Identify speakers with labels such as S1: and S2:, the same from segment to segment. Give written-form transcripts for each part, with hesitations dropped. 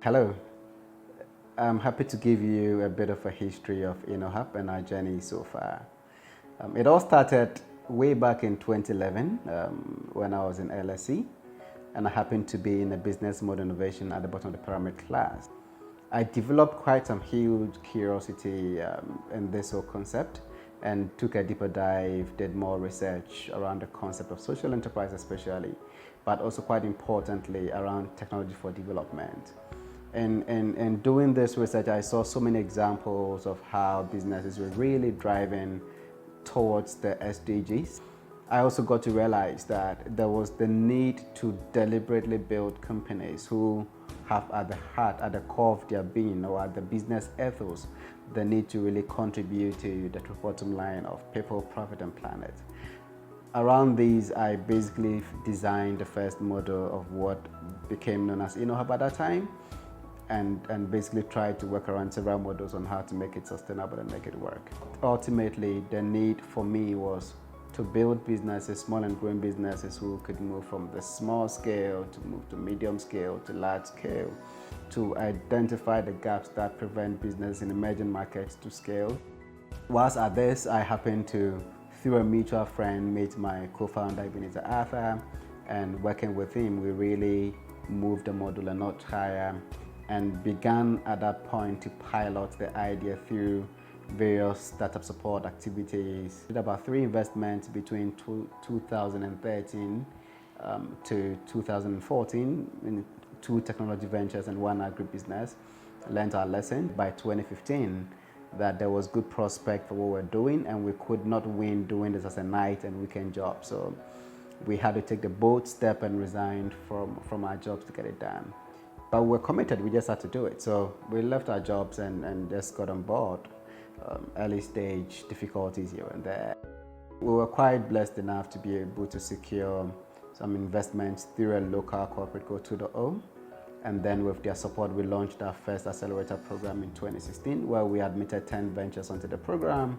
S1: Hello, I'm happy to give you a bit of a history of InnoHub and our journey so far. It all started way back in 2011 when I was in LSE and I happened to be in a business mode innovation at the bottom of the pyramid class. I developed quite some huge curiosity in this whole concept and took a deeper dive, did more research around the concept of social enterprise especially, but also quite importantly around technology for development. And doing this research, I saw so many examples of how businesses were really driving towards the SDGs. I also got to realize that there was the need to deliberately build companies who have at the heart, at the core of their being or at the business ethos, the need to really contribute to the bottom line of people, profit, and planet. Around these, I basically designed the first model of what became known as InnoHub at that time, and basically tried to work around several models on how to make it sustainable and make it work. Ultimately, the need for me was to build businesses, small and growing businesses who could move from the small scale to move to medium scale to large scale, to identify the gaps that prevent business in emerging markets to scale. Whilst at this, I happened to, through a mutual friend, meet my co-founder, Ebenezer Arthur, and working with him, we really moved the model a notch higher and began at that point to pilot the idea through various startup support activities. We did about 3 investments between 2013 to 2014 in 2 technology ventures and 1 agribusiness. Learned our lesson by 2015 that there was good prospect for what we're doing and we could not win doing this as a night and weekend job. So we had to take the bold step and resign from our jobs to get it done. But we're committed, we just had to do it. So we left our jobs and just got on board. Early stage difficulties here and there. We were quite blessed enough to be able to secure some investments through a local corporate called 2.0. And then with their support, we launched our first accelerator program in 2016, where we admitted 10 ventures onto the program.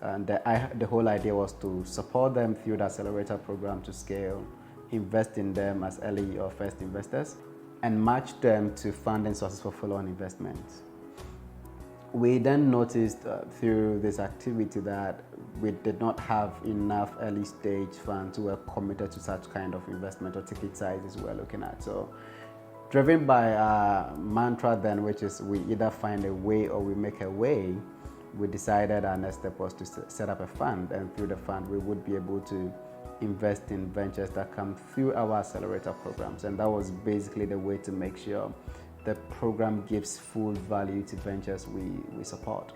S1: And the whole idea was to support them through the accelerator program to scale, invest in them as early or first investors, and match them to funding sources for follow-on investments. We then noticed through this activity that we did not have enough early stage funds who were committed to such kind of investment or ticket sizes we were looking at. So driven by our mantra then, which is we either find a way or we make a way, we decided our next step was to set up a fund, and through the fund we would be able to invest in ventures that come through our accelerator programs. And that was basically the way to make sure the program gives full value to ventures we support.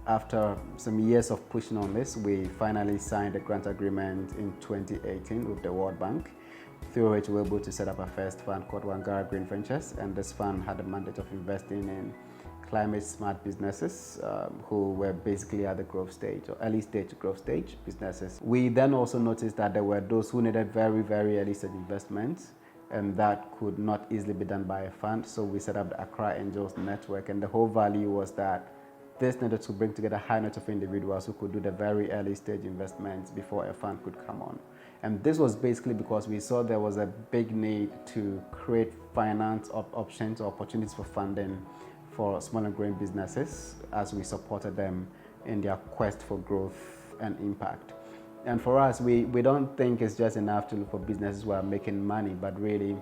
S1: After some years of pushing on this, we finally signed a grant agreement in 2018 with the World Bank, through which we were able to set up our first fund called Wangara Green Ventures. And this fund had a mandate of investing in climate smart businesses who were basically at the growth stage or early stage growth stage businesses. We then also noticed that there were those who needed very, very early stage investments, and that could not easily be done by a fund. So we set up the Accra Angels Network, and the whole value was that this needed to bring together high net of individuals who could do the very early stage investments before a fund could come on. And this was basically because we saw there was a big need to create finance options or opportunities for funding for small and growing businesses as we supported them in their quest for growth and impact. And for us, we don't think it's just enough to look for businesses who are making money, but really,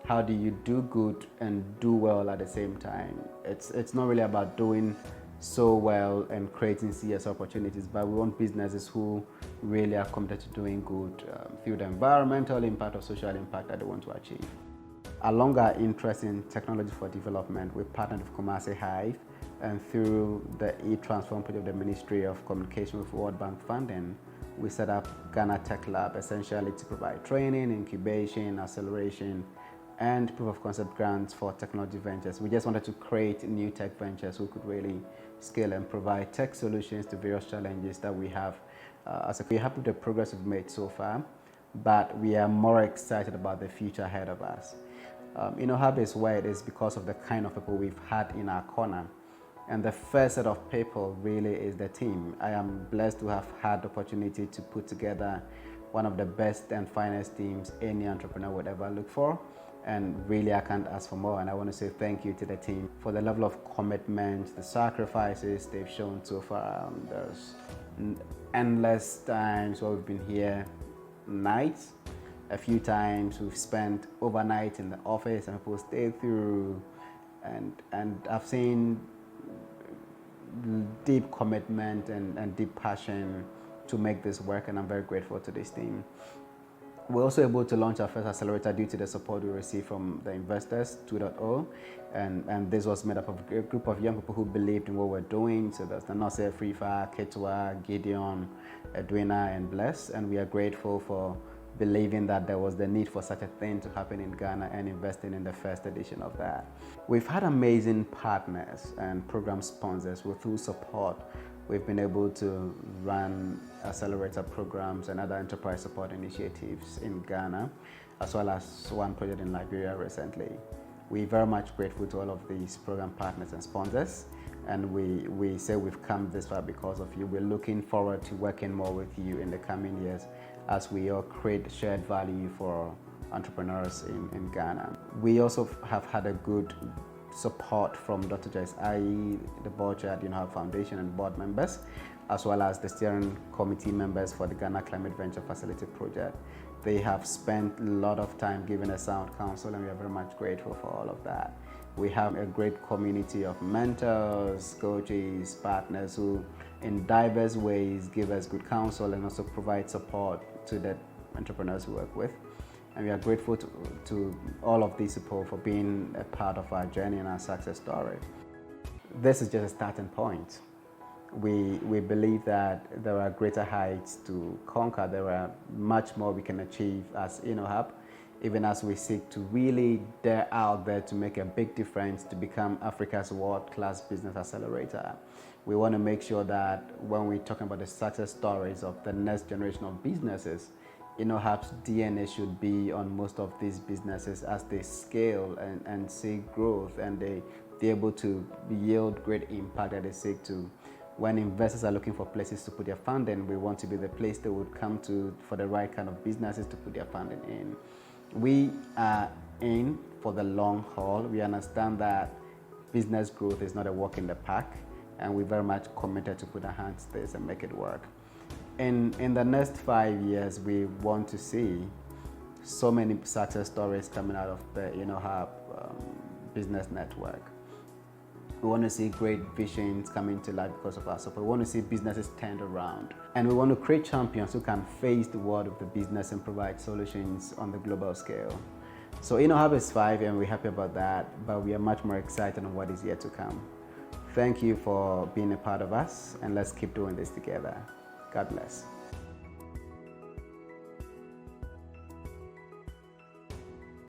S1: how do you do good and do well at the same time? It's not really about doing so well and creating CS opportunities, but we want businesses who really are committed to doing good through the environmental impact or social impact that they want to achieve. Along our interest in technology for development, we partnered with Kumasi Hive, and through the e-Transform project of the Ministry of Communication with World Bank funding, we set up Ghana Tech Lab essentially to provide training, incubation, acceleration, and proof of concept grants for technology ventures. We just wanted to create new tech ventures who could really scale and provide tech solutions to various challenges that we have. We're happy with the progress we've made so far, but we are more excited about the future ahead of us. InnoHub is where it is because of the kind of people we've had in our corner. And the first set of people really is the team. I am blessed to have had the opportunity to put together one of the best and finest teams any entrepreneur would ever look for. And really, I can't ask for more. And I want to say thank you to the team for the level of commitment, the sacrifices they've shown so far. There's endless times where we've been here nights. A few times we've spent overnight in the office and people stayed through. And I've seen deep commitment and deep passion to make this work, and I'm very grateful to this team. We're also able to launch our first accelerator due to the support we received from the investors 2.0, and this was made up of a group of young people who believed in what we're doing. So there's the Nase, Frifa, Ketua, Gideon, Edwina, and Bless, and we are grateful for believing that there was the need for such a thing to happen in Ghana and investing in the first edition of that. We've had amazing partners and program sponsors with whose support we've been able to run accelerator programs and other enterprise support initiatives in Ghana, as well as one project in Liberia recently. We're very much grateful to all of these program partners and sponsors, and we say we've come this far because of you. We're looking forward to working more with you in the coming years as we all create shared value for entrepreneurs in Ghana. We also have had a good support from Dr. Joyce Ayi, the board chair at UNOHAB Foundation, and board members, as well as the steering committee members for the Ghana Climate Venture Facility project. They have spent a lot of time giving us sound counsel, and we are very much grateful for all of that. We have a great community of mentors, coaches, partners who in diverse ways give us good counsel and also provide support to the entrepreneurs we work with. And we are grateful to all of these people for being a part of our journey and our success story. This is just a starting point. We believe that there are greater heights to conquer. There are much more we can achieve as UNOHAB, even as we seek to really dare out there to make a big difference to become Africa's world-class business accelerator. We want to make sure that when we're talking about the success stories of the next generation of businesses, UNOHAB's DNA should be on most of these businesses as they scale and see growth, and they're able to yield great impact that they seek to. When investors are looking for places to put their funding, we want to be the place they would come to for the right kind of businesses to put their funding in. We are in for the long haul. We understand that business growth is not a walk in the park, and we're very much committed to put our hands to this and make it work. In the next 5 years, we want to see so many success stories coming out of the UNOHAB business network. We want to see great visions coming to life because of our support. We want to see businesses turned around. And we want to create champions who can face the world of the business and provide solutions on the global scale. So UNOHAB is 5 and we're happy about that, but we are much more excited on what is yet to come. Thank you for being a part of us, and let's keep doing this together. God bless.